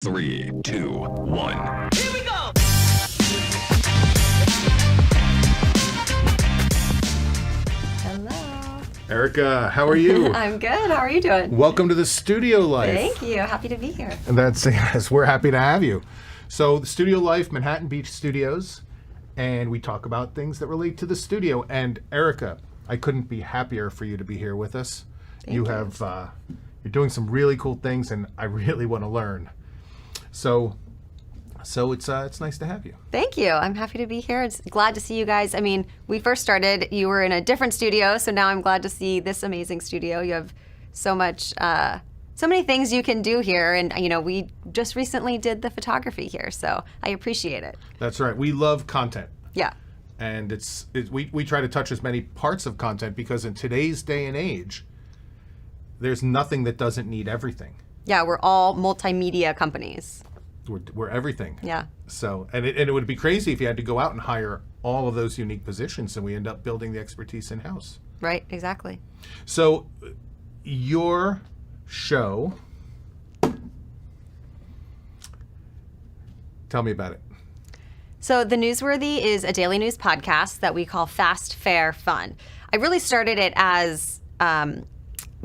3, 2, 1. Here we go! Hello. Erica, how are you? I'm good. How are you doing? Welcome to the studio life. Thank you. Happy to be here. And yes, we're happy to have you. So, the studio life, Manhattan Beach Studios, and we talk about things that relate to the studio. And Erica, I couldn't be happier for you to be here with us. Thank you. You're doing some really cool things, and I really want to learn. So it's nice to have you. Thank you. I'm happy to be here. It's glad to see you guys. I mean, we first started, you were in a different studio, so now I'm glad to see this amazing studio. You have so many things you can do here, and we just recently did the photography here, so I appreciate it. That's right. We love content. Yeah. And we try to touch as many parts of content because in today's day and age, there's nothing that doesn't need everything. Yeah, we're all multimedia companies. We're everything. Yeah. So, and it would be crazy if you had to go out and hire all of those unique positions, and we end up building the expertise in-house. Right, exactly. So, your show, tell me about it. So The Newsworthy is a daily news podcast that we call Fast, Fair, Fun. I really started it as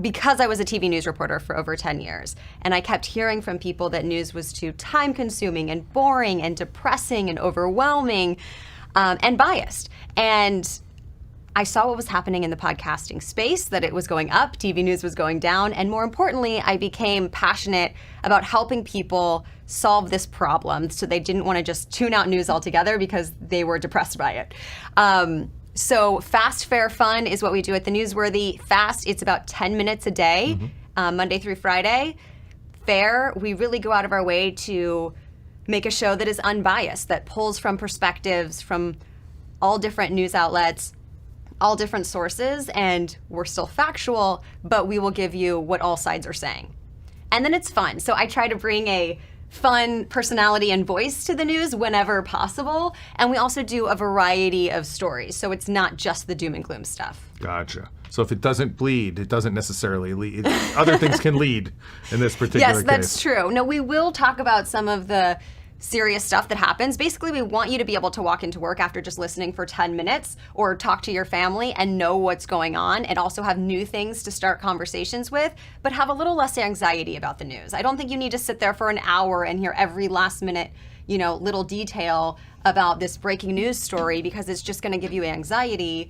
because I was a TV news reporter for over 10 years, and I kept hearing from people that news was too time-consuming and boring and depressing and overwhelming and biased. And I saw what was happening in the podcasting space, that it was going up, TV news was going down, and more importantly, I became passionate about helping people solve this problem so they didn't want to just tune out news altogether because they were depressed by it. So Fast, Fair, Fun is what we do at The Newsworthy. Fast, it's about 10 minutes a day, Monday through Friday. Fair, we really go out of our way to make a show that is unbiased, that pulls from perspectives from all different news outlets, all different sources, and we're still factual, but we will give you what all sides are saying. And then it's fun. So I try to bring a fun personality and voice to the news whenever possible. And we also do a variety of stories. So it's not just the doom and gloom stuff. Gotcha. So if it doesn't bleed, it doesn't necessarily lead. Other things can lead in this particular case. Yes, that's true. No, we will talk about some of the serious stuff that happens. Basically, we want you to be able to walk into work after just listening for 10 minutes or talk to your family and know what's going on, and also have new things to start conversations with, but have a little less anxiety about the news. I don't think you need to sit there for an hour and hear every last minute, little detail about this breaking news story because it's just going to give you anxiety.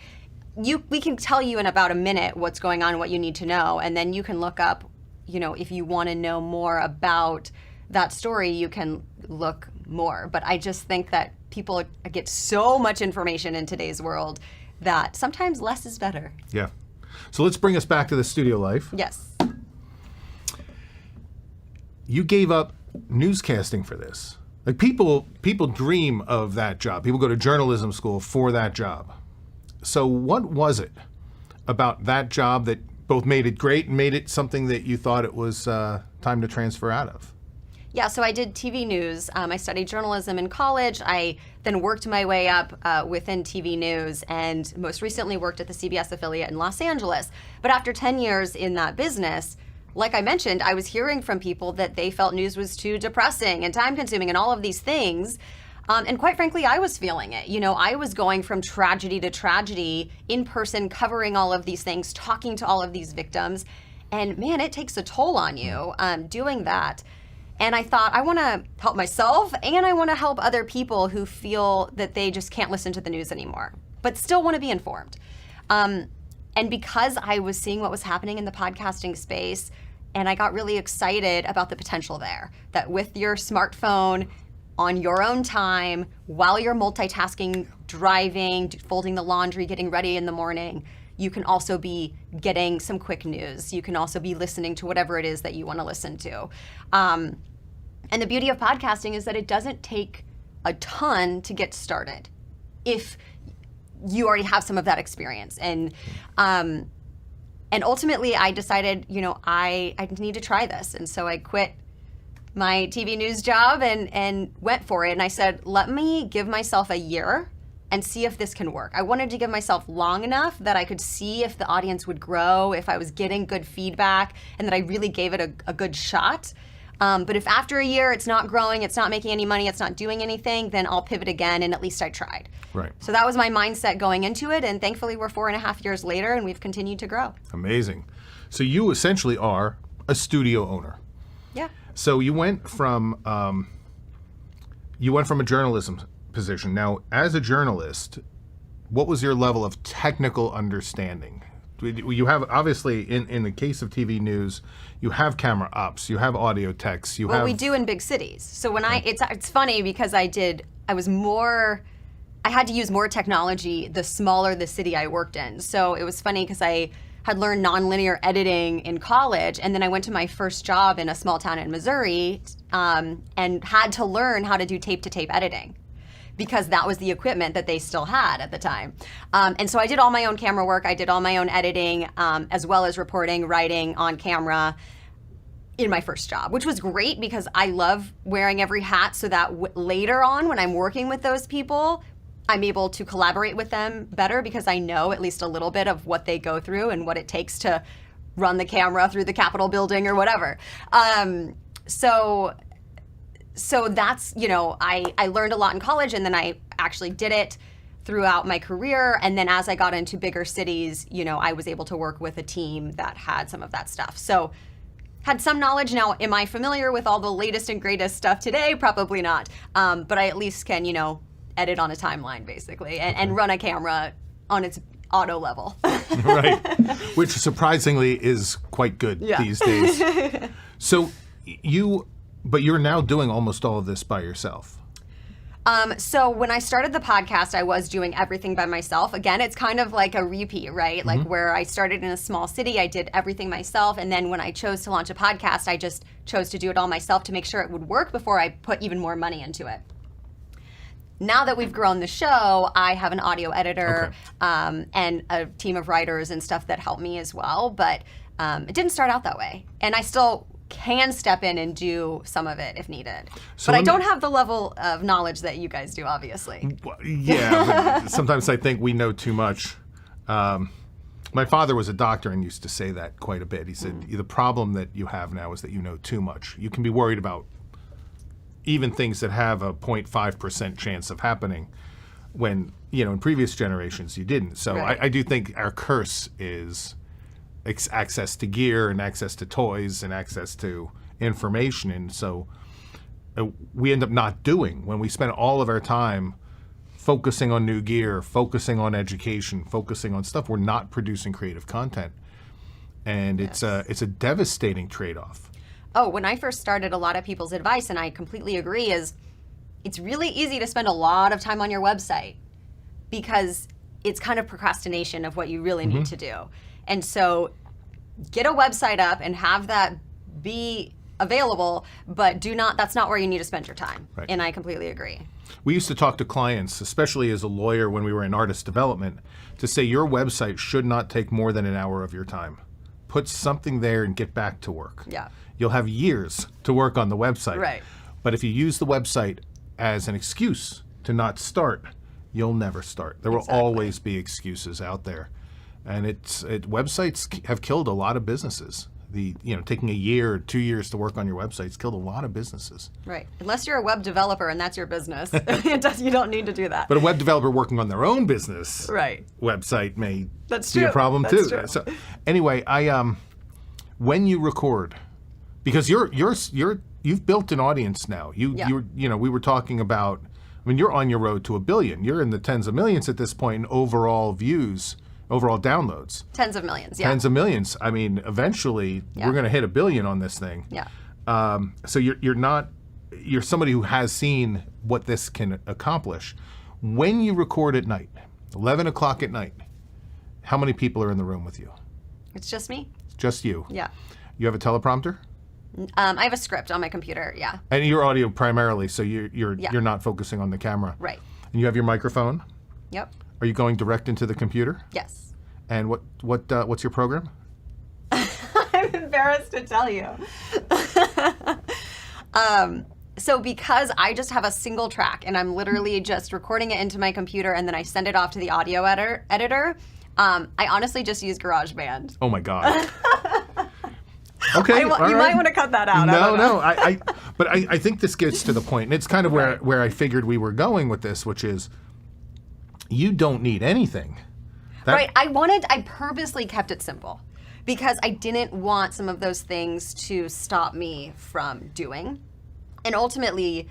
We can tell you in about a minute what's going on, what you need to know, and then you can look up, if you want to know more about that story, you can look more. But I just think that people get so much information in today's world that sometimes less is better. Yeah. So let's bring us back to the studio life. Yes. You gave up newscasting for this. Like people dream of that job. People go to journalism school for that job. So what was it about that job that both made it great and made it something that you thought it was time to transfer out of? Yeah, so I did TV news. I studied journalism in college. I then worked my way up within TV news, and most recently worked at the CBS affiliate in Los Angeles. But after 10 years in that business, like I mentioned, I was hearing from people that they felt news was too depressing and time-consuming and all of these things. And quite frankly, I was feeling it. I was going from tragedy to tragedy, in person, covering all of these things, talking to all of these victims. And man, it takes a toll on you doing that. And I thought, I want to help myself, and I want to help other people who feel that they just can't listen to the news anymore, but still want to be informed. And because I was seeing what was happening in the podcasting space, and I got really excited about the potential there, that with your smartphone, on your own time, while you're multitasking, driving, folding the laundry, getting ready in the morning, you can also be getting some quick news. You can also be listening to whatever it is that you want to listen to. And the beauty of podcasting is that it doesn't take a ton to get started if you already have some of that experience. And ultimately, I decided, I need to try this. And so I quit my TV news job and went for it. And I said, let me give myself a year and see if this can work. I wanted to give myself long enough that I could see if the audience would grow, if I was getting good feedback, and that I really gave it a good shot. But if after a year it's not growing, it's not making any money, it's not doing anything, then I'll pivot again, and at least I tried. Right. So that was my mindset going into it, and thankfully we're 4.5 years later, and we've continued to grow. Amazing. So you essentially are a studio owner. Yeah. So you went from a journalism position. Now, as a journalist, what was your level of technical understanding? You have, obviously, in the case of TV news, you have camera ops, you have audio techs, you have... Well, we do in big cities. So when it's funny because I had to use more technology the smaller the city I worked in. So it was funny because I had learned nonlinear editing in college, and then I went to my first job in a small town in Missouri and had to learn how to do tape-to-tape editing, because that was the equipment that they still had at the time. And so I did all my own camera work, I did all my own editing, as well as reporting, writing on camera in my first job, which was great because I love wearing every hat so that later on when I'm working with those people, I'm able to collaborate with them better because I know at least a little bit of what they go through and what it takes to run the camera through the Capitol building or whatever. So that's, I learned a lot in college, and then I actually did it throughout my career. And then as I got into bigger cities, I was able to work with a team that had some of that stuff. So had some knowledge. Now, am I familiar with all the latest and greatest stuff today? Probably not. But I at least can, edit on a timeline, basically, and run a camera on its auto level. Right. Which surprisingly is quite good these days. So you're now doing almost all of this by yourself. So when I started the podcast, I was doing everything by myself. Again, it's kind of like a repeat, right? Like where I started in a small city, I did everything myself. And then when I chose to launch a podcast, I just chose to do it all myself to make sure it would work before I put even more money into it. Now that we've grown the show, I have an audio editor and a team of writers and stuff that help me as well. But it didn't start out that way. And I still can step in and do some of it if needed. So but I don't have the level of knowledge that you guys do, obviously. Yeah, but sometimes I think we know too much. My father was a doctor and used to say that quite a bit. He said, the problem that you have now is that you know too much. You can be worried about even things that have a 0.5% chance of happening when, in previous generations you didn't. So Right. I do think our curse is access to gear and access to toys and access to information. And so we end up not doing when we spend all of our time focusing on new gear, focusing on education, focusing on stuff, we're not producing creative content. And it's a devastating trade-off. Oh, when I first started, a lot of people's advice, and I completely agree, is it's really easy to spend a lot of time on your website because it's kind of procrastination of what you really need to do. And so get a website up and have that be available, but that's not where you need to spend your time. Right. And I completely agree. We used to talk to clients, especially as a lawyer when we were in artist development, to say your website should not take more than an hour of your time. Put something there and get back to work. Yeah. You'll have years to work on the website. Right. But if you use the website as an excuse to not start, you'll never start. There will always be excuses out there. And websites have killed a lot of businesses. Taking a year or 2 years to work on your website's killed a lot of businesses. Right. Unless you're a web developer and that's your business, you don't need to do that. But a web developer working on their own business website may be a problem too. True. So anyway, when you record, because you've built an audience now. We were talking about. I mean, you're on your road to 1 billion. You're in the tens of millions at this point in overall views, overall downloads. Tens of millions. Yeah. Tens of millions. I mean, eventually we're going to hit 1 billion on this thing. Yeah. So you're somebody who has seen what this can accomplish. When you record at night, 11 o'clock at night, how many people are in the room with you? It's just me. Just you. Yeah. You have a teleprompter? I have a script on my computer, yeah. And you're audio primarily, so you're not focusing on the camera. Right. And you have your microphone? Yep. Are you going direct into the computer? Yes. And what's your program? I'm embarrassed to tell you. So because I just have a single track and I'm literally just recording it into my computer and then I send it off to the audio editor, I honestly just use GarageBand. Oh my God. Okay, You all right. might want to cut that out. No. I think this gets to the point, and it's kind of where I figured we were going with this, which is you don't need anything. Right. I purposely kept it simple because I didn't want some of those things to stop me from doing. And ultimately,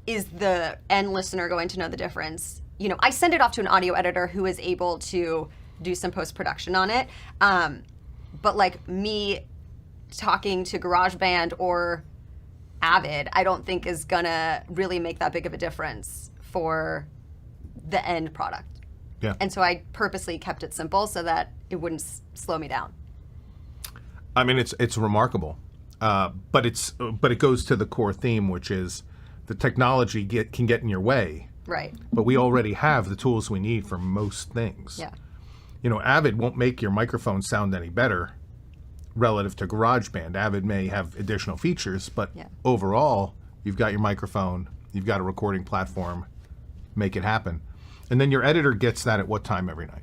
is the end listener going to know the difference? You know, I send it off to an audio editor who is able to do some post-production on it. But like me talking to GarageBand or Avid, I don't think is gonna really make that big of a difference for the end product. Yeah. And so I purposely kept it simple so that it wouldn't slow me down. I mean, it's remarkable, but it goes to the core theme, which is the technology can get in your way. Right. But we already have the tools we need for most things. Yeah. You know, Avid won't make your microphone sound any better relative to GarageBand. Avid may have additional features, but overall, you've got your microphone, you've got a recording platform, make it happen. And then your editor gets that at what time every night?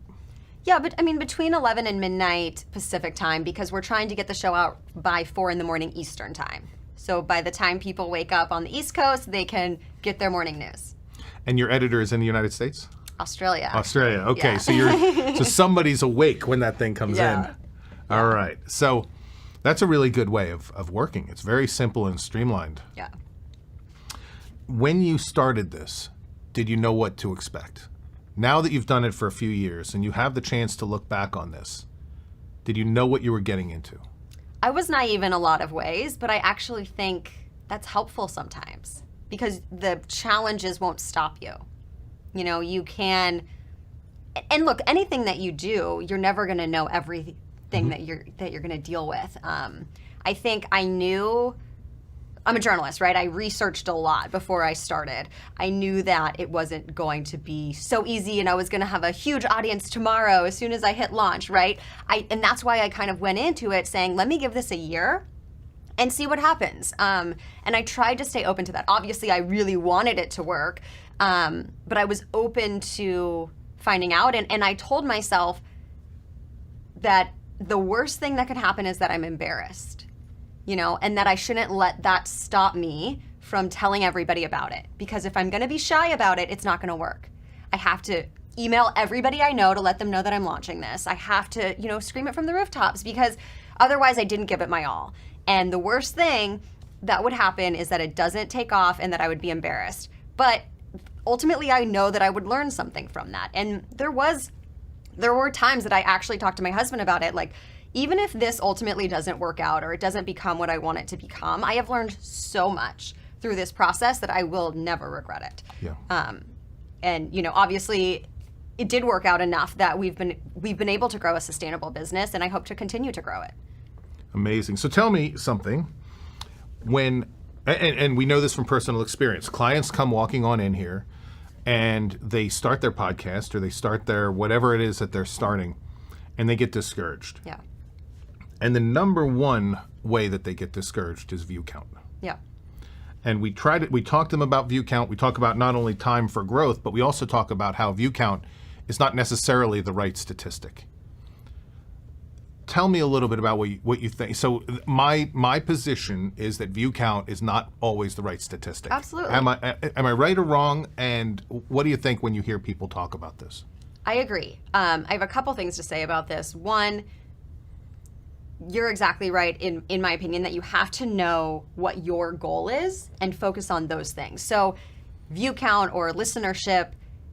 Yeah, but I mean, between 11 and midnight Pacific time, because we're trying to get the show out by 4 in the morning Eastern time. So by the time people wake up on the East Coast, they can get their morning news. And your editor is in the United States? Australia. Australia. Okay, Yeah. so somebody's awake when that thing comes in. All right. So that's a really good way of working. It's very simple and streamlined. Yeah. When you started this, did you know what to expect? Now that you've done it for a few years and you have the chance to look back on this, did you know what you were getting into? I was naive in a lot of ways, but I actually think that's helpful sometimes because the challenges won't stop you. You know, you can, and look, anything that you do, you're never going to know everything that you're going to deal with. I think I knew, I'm a journalist, right? I researched a lot before I started. I knew that it wasn't going to be so easy and I was going to have a huge audience tomorrow as soon as I hit launch, right? And that's why I kind of went into it saying, let me give this a year and see what happens. And I tried to stay open to that. Obviously, I really wanted it to work, but I was open to finding out. And I told myself that the worst thing that could happen is that I'm embarrassed. You know, and that I shouldn't let that stop me from telling everybody about it. Because if I'm going to be shy about it, it's not going to work. I have to email everybody I know to let them know that I'm launching this. I have to, you know, scream it from the rooftops because otherwise I didn't give it my all. And the worst thing that would happen is that it doesn't take off and that I would be embarrassed. But ultimately I know that I would learn something from that. And there were times that I actually talked to my husband about it, like, even if this ultimately doesn't work out or it doesn't become what I want it to become, I have learned so much through this process that I will never regret it. Yeah. And you know, obviously, it did work out enough that we've been able to grow a sustainable business, and I hope to continue to grow it. Amazing. So tell me something. When and we know this from personal experience, clients come walking on in here, and they start their podcast or they start their whatever it is that they're starting, and they get discouraged. Yeah. And the number one way that they get discouraged is view count. Yeah. And we talk to them about view count. We talk about not only time for growth, but we also talk about how view count is not necessarily the right statistic. Tell me a little bit about what you think. So my position is that view count is not always the right statistic. Absolutely. Am I right or wrong? And what do you think when you hear people talk about this? I agree. I have a couple things to say about this. One, you're exactly right in my opinion that you have to know what your goal is and focus on those things. So view count or listenership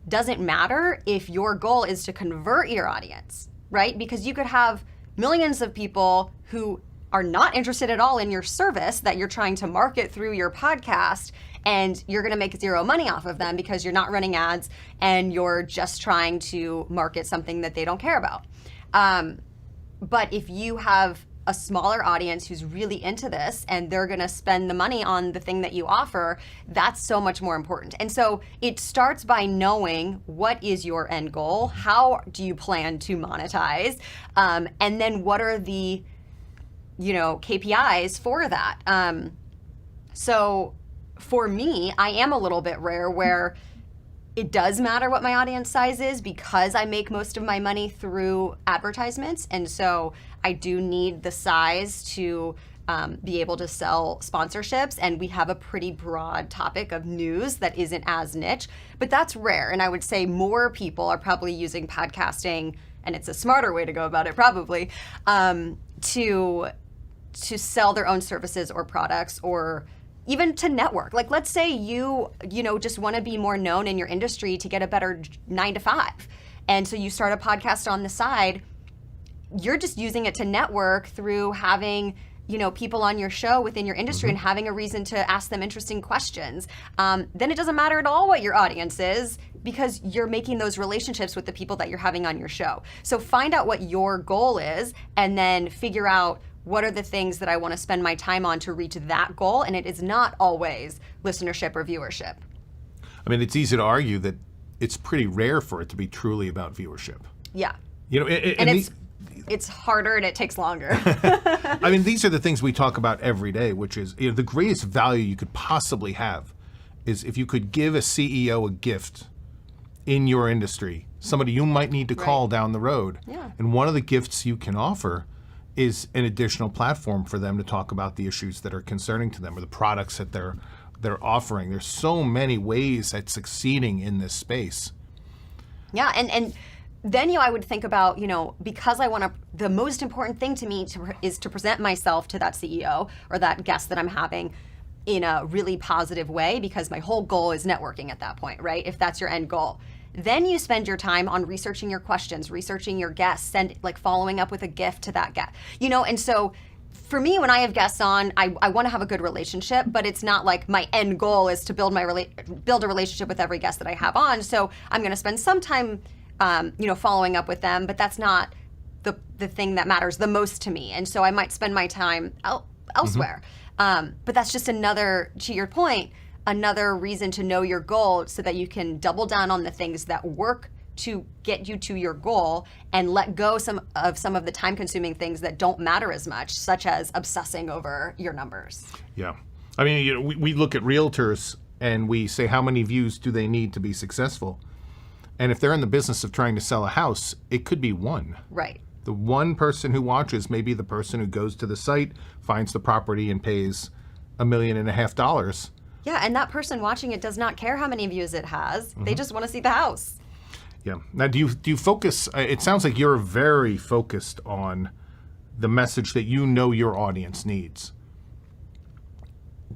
doesn't matter if your goal is to convert your audience, right? Because you could have millions of people who are not interested at all in your service that you're trying to market through your podcast, and you're going to make zero money off of them because you're not running ads and you're just trying to market something that they don't care about. But if you have a smaller audience who's really into this and they're going to spend the money on the thing that you offer, that's so much more important. And so it starts by knowing what is your end goal, how do you plan to monetize, and then what are the, you know, KPIs for that. So for me, I am a little bit rare where it does matter what my audience size is because I make most of my money through advertisements. And so I do need the size to be able to sell sponsorships, and we have a pretty broad topic of news that isn't as niche, but that's rare. And I would say more people are probably using podcasting, and it's a smarter way to go about it probably, to sell their own services or products, or even to network. Like, let's say you just want to be more known in your industry to get a better 9 to 5. And so you start a podcast on the side. You're just using it to network through having people on your show within your industry and having a reason to ask them interesting questions. Then it doesn't matter at all what your audience is, because you're making those relationships with the people that you're having on your show. So find out what your goal is, and then figure out what are the things that I want to spend my time on to reach that goal. And it is not always listenership or viewership. I mean, it's easy to argue that it's pretty rare for it to be truly about viewership. Yeah. It's harder and it takes longer. I mean, these are the things we talk about every day, which is the greatest value you could possibly have is if you could give a CEO a gift in your industry, somebody you might need to call down the road. Yeah. And one of the gifts you can offer is an additional platform for them to talk about the issues that are concerning to them, or the products that they're offering. There's so many ways at succeeding in this space. Yeah, and then I would think about, because I want to, the most important thing to me is to present myself to that CEO or that guest that I'm having in a really positive way, because my whole goal is networking at that point, right? If that's your end goal. Then you spend your time on researching your questions, researching your guests, following up with a gift to that guest. And so for me, when I have guests on, I want to have a good relationship, but it's not like my end goal is to build a relationship with every guest that I have on. So I'm going to spend some time following up with them, but that's not the thing that matters the most to me. And so I might spend my time elsewhere. But that's just another, to your point, another reason to know your goal, so that you can double down on the things that work to get you to your goal, and let go some of the time-consuming things that don't matter as much, such as obsessing over your numbers. Yeah. I mean, we look at realtors and we say, how many views do they need to be successful? And if they're in the business of trying to sell a house, it could be one. Right. The one person who watches may be the person who goes to the site, finds the property, and pays $1.5 million. Yeah, and that person watching it does not care how many views it has. They just want to see the house. Yeah. Now, do you focus? It sounds like you're very focused on the message that your audience needs.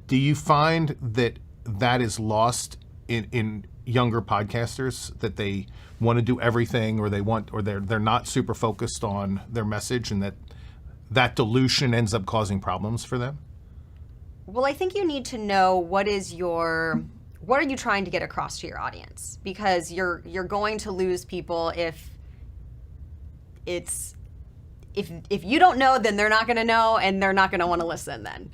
Do you find that is lost in younger podcasters, that they want to do everything, or they're not super focused on their message, and that dilution ends up causing problems for them? Well, I think you need to know what are you trying to get across to your audience, because you're going to lose people if you don't know, then they're not going to know, and they're not going to want to listen then.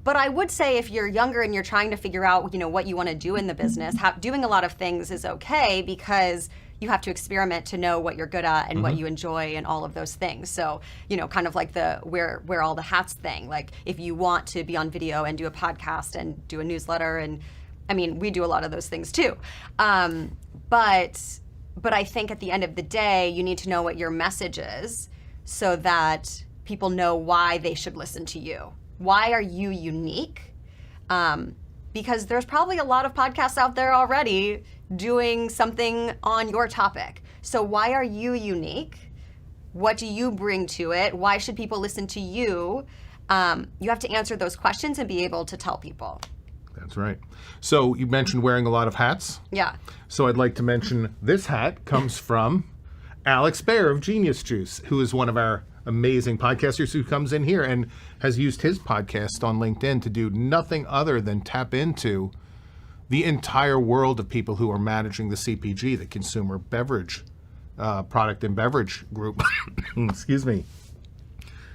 But I would say if you're younger and you're trying to figure out, what you want to do in the business, doing a lot of things is okay, because you have to experiment to know what you're good at and what you enjoy and all of those things. So, kind of like the wear all the hats thing. Like, if you want to be on video and do a podcast and do a newsletter, and I mean, we do a lot of those things too. But I think at the end of the day, you need to know what your message is, so that people know why they should listen to you. Why are you unique? Because there's probably a lot of podcasts out there already doing something on your topic. So why are you unique? What do you bring to it? Why should people listen to you? You have to answer those questions and be able to tell people. That's right. So you mentioned wearing a lot of hats. Yeah. So I'd like to mention this hat comes from Alex Baer of Genius Juice, who is one of our amazing podcasters who comes in here and has used his podcast on LinkedIn to do nothing other than tap into the entire world of people who are managing the CPG, the consumer beverage, product and beverage group. Excuse me.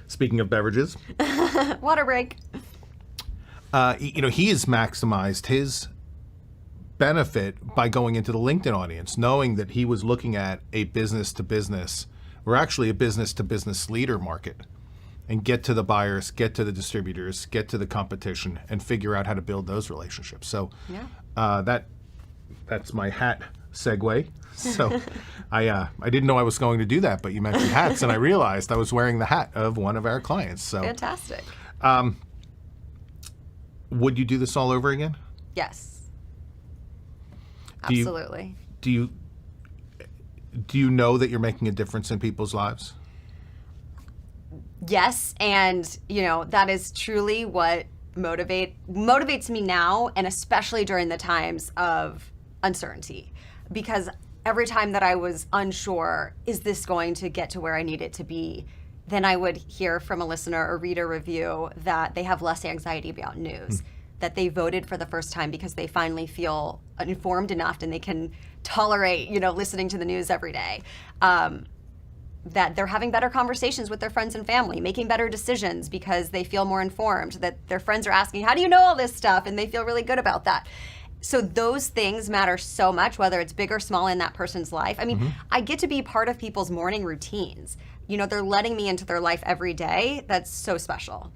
Speaking of beverages. Water break. He has maximized his benefit by going into the LinkedIn audience, knowing that he was looking at a business-to-business, or actually a business-to-business leader market, and get to the buyers, get to the distributors, get to the competition, and figure out how to build those relationships. So that's my hat segue. So I didn't know I was going to do that, but you mentioned hats, and I realized I was wearing the hat of one of our clients. So Fantastic. Would you do this all over again? Yes. Do you- Absolutely. Do you know that you're making a difference in people's lives? Yes, and that is truly what motivates me now, and especially during the times of uncertainty, because every time that I was unsure, is this going to get to where I need it to be, then I would hear from a listener or read a review that they have less anxiety about news, that they voted for the first time because they finally feel informed enough and they can tolerate, listening to the news every day. That they're having better conversations with their friends and family, making better decisions because they feel more informed, that their friends are asking, how do you know all this stuff? And they feel really good about that. So those things matter so much, whether it's big or small in that person's life. I mean, I get to be part of people's morning routines. They're letting me into their life every day. That's so special.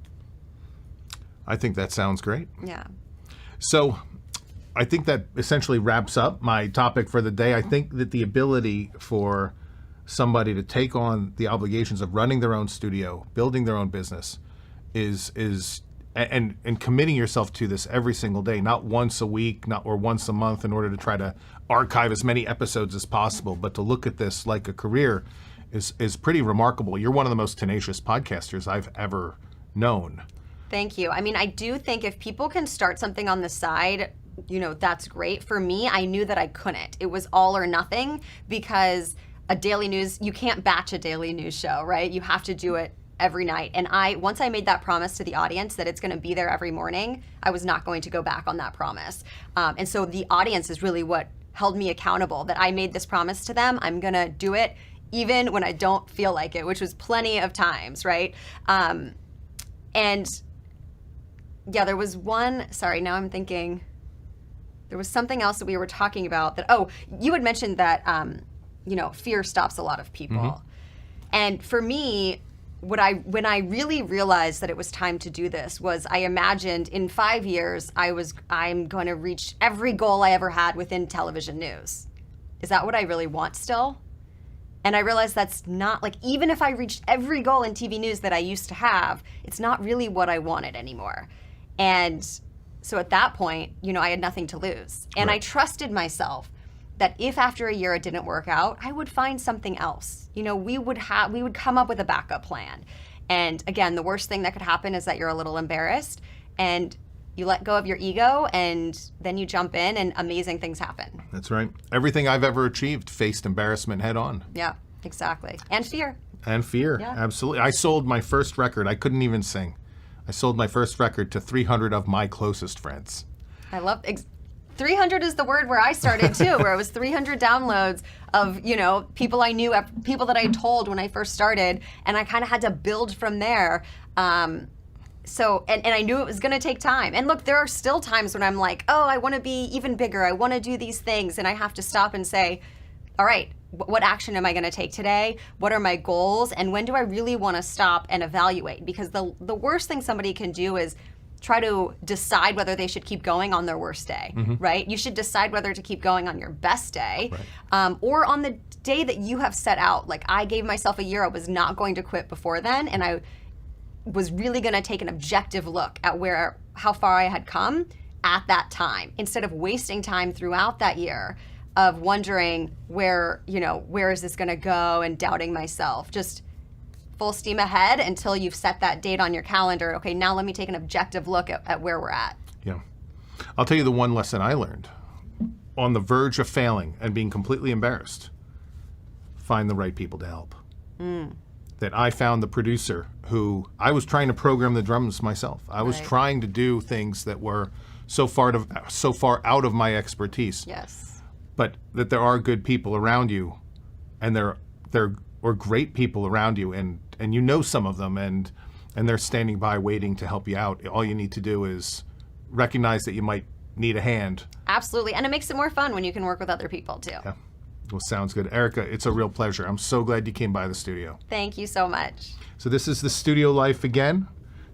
I think that sounds great. Yeah. So I think that essentially wraps up my topic for the day. I think that the ability for somebody to take on the obligations of running their own studio, building their own business, is and committing yourself to this every single day, not once a week, or once a month, in order to try to archive as many episodes as possible, but to look at this like a career is pretty remarkable. You're one of the most tenacious podcasters I've ever known. Thank you. I mean, I do think if people can start something on the side, that's great. For me, I knew that I couldn't. It was all or nothing, because you can't batch a daily news show, right? You have to do it every night. And once I made that promise to the audience that it's going to be there every morning, I was not going to go back on that promise. And so the audience is really what held me accountable, that I made this promise to them. I'm going to do it even when I don't feel like it, which was plenty of times, right? And yeah, there was now I'm thinking, there was something else that we were talking about you had mentioned that, fear stops a lot of people. And for me, when I really realized that it was time to do this was I imagined in 5 years, I'm going to reach every goal I ever had within television news. Is that what I really want still? And I realized that's not, even if I reached every goal in TV news that I used to have, it's not really what I wanted anymore. And so at that point, I had nothing to lose. And I trusted myself that if after a year it didn't work out, I would find something else. We would come up with a backup plan. And again, the worst thing that could happen is that you're a little embarrassed and you let go of your ego, and then you jump in and amazing things happen. That's right. Everything I've ever achieved faced embarrassment head on. Yeah, exactly. And fear. Yeah. Absolutely. I sold my first record. I couldn't even sing. I sold my first record to 300 of my closest friends. I love 300 is the word where I started too, where it was 300 downloads of, people I knew, people that I told when I first started, and I kind of had to build from there. So I knew it was going to take time. And look, there are still times when I'm like, I want to be even bigger. I want to do these things. And I have to stop and say, all right, what action am I going to take today? What are my goals? And when do I really want to stop and evaluate? Because the worst thing somebody can do is try to decide whether they should keep going on their worst day, right? You should decide whether to keep going on your best day, or on the day that you have set out. I gave myself a year. I was not going to quit before then, and I was really going to take an objective look at how far I had come at that time, instead of wasting time throughout that year of wondering where is this going to go and doubting myself. Just full steam ahead until you've set that date on your calendar. Okay, now let me take an objective look at where we're at. Yeah. I'll tell you the one lesson I learned. On the verge of failing and being completely embarrassed, find the right people to help. That I found the producer who I was trying to program the drums myself. I was trying to do things that were so far out of my expertise. Yes. But that there are good people around you, and there are great people around you, and some of them, and they're standing by waiting to help you out. All you need to do is recognize that you might need a hand. Absolutely. And it makes it more fun when you can work with other people too. Yeah. Well, sounds good. Erica, it's a real pleasure. I'm so glad you came by the studio. Thank you so much. So this is the Studio Life again.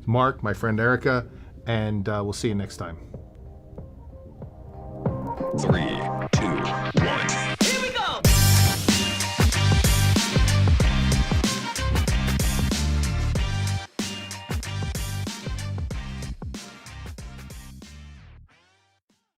Mark, my friend Erica, and we'll see you next time. 3, 2,